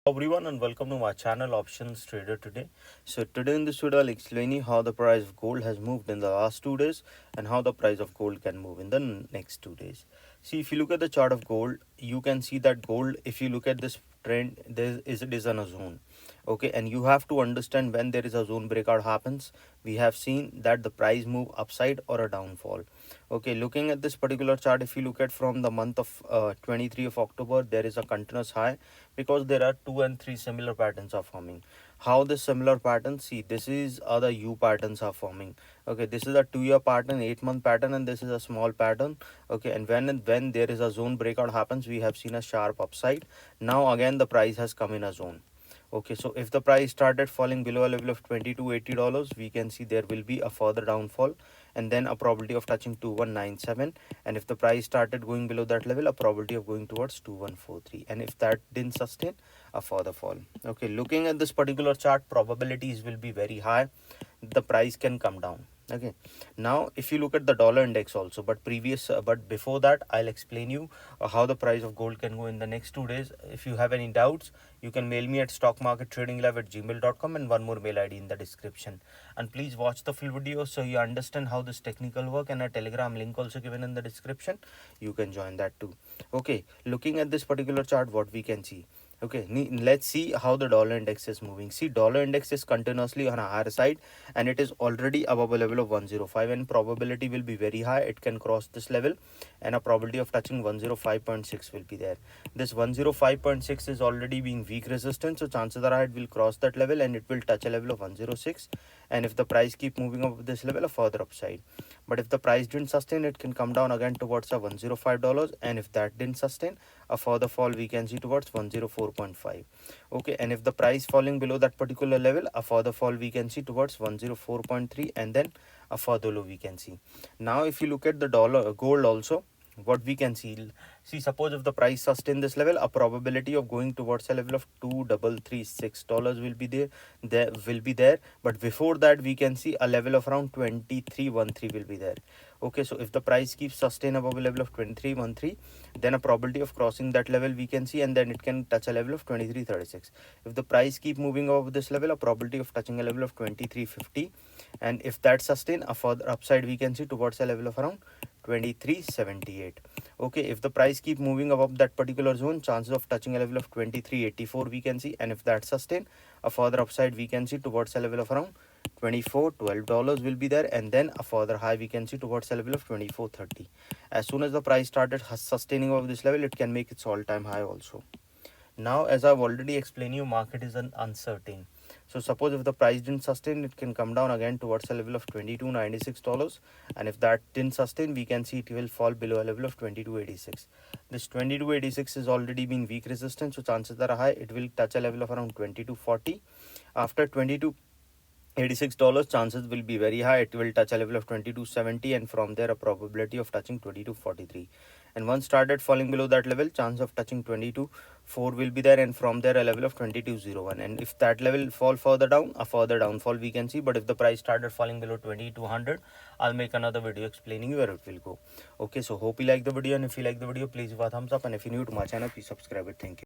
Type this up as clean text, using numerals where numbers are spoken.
Everyone, and welcome to my channel Options Trader Today. So today in this video I'll explain you how the price of gold has moved in the last 2 days and how the price of gold can move in the next 2 days. See, if you look at the chart of gold, you can see that gold, if you look at this trend, it is on a zone. Okay, and you have to understand when there is a zone breakout happens, we have seen that the price move upside or a downfall. Okay, looking at this particular chart, if you look at from the month of 23 of October, there is a continuous high because there are 2 and 3 similar patterns are forming. How the similar patterns? See, this is other U patterns are forming. Okay, this is a 2-year pattern, 8-month pattern, and this is a small pattern. Okay, and when there is a zone breakout happens, we have seen a sharp upside. Now again the price has come in a zone. Okay, so if the price started falling below a level of $22.80, we can see there will be a further downfall and then a probability of touching 2197. And if the price started going below that level, a probability of going towards 2143. And if that didn't sustain, a further fall. Okay, looking at this particular chart, probabilities will be very high. The price can come down. Okay, now if you look at the dollar index also, but before that I'll explain you how the price of gold can go in the next 2 days. If you have any doubts, you can mail me at stockmarkettradinglive@gmail.com and one more mail ID in the description. And please watch the full video so you understand how this technical work, and a telegram link also given in the description. You can join that too. Okay, looking at this particular chart, what we can see. Okay, let's see how the dollar index is moving. See, dollar index is continuously on a higher side and it is already above a level of 105, and probability will be very high. It can cross this level and a probability of touching 105.6 will be there. This 105.6 is already being weak resistance, so chances are it will cross that level and it will touch a level of 106. And if the price keep moving up this level, a further upside. But if the price didn't sustain, it can come down again towards a $105, and if that didn't sustain, a further fall we can see towards 104.5. Okay, and if the price falling below that particular level, a further fall we can see towards 104.3, and then a further low we can see. Now if you look at the gold also, what we can see, suppose if the price sustain this level, a probability of going towards a level of $2,336 will be there. But before that, we can see a level of around 2313 will be there. Okay, so if the price keeps sustain above a level of 2313, then a probability of crossing that level we can see, and then it can touch a level of 2336. If the price keep moving above this level, a probability of touching a level of 2350, and if that sustain, a further upside we can see towards a level of around 2378. Okay, if the price keep moving above that particular zone, chances of touching a level of 2384 we can see, and if that sustain, a further upside we can see towards a level of around $2412 will be there, and then a further high we can see towards a level of 2430. As soon as the price started sustaining of this level, it can make its all-time high also. Now, as I've already explained you, market is uncertain. So suppose if the price didn't sustain, it can come down again towards a level of $2296, and if that didn't sustain, we can see it will fall below a level of 2286. This 2286 is already being weak resistance, so chances are high it will touch a level of around 2240. After $2286, chances will be very high, it will touch a level of 2270, and from there a probability of touching 2243. And once started falling below that level, chance of touching 22.4 will be there, and from there a level of 22.01. And if that level fall further down, a further downfall we can see. But if the price started falling below 2200, I'll make another video explaining where it will go. Okay, so hope you like the video, and if you like the video, please give a thumbs up, and if you're new to my channel, please subscribe it. Thank you.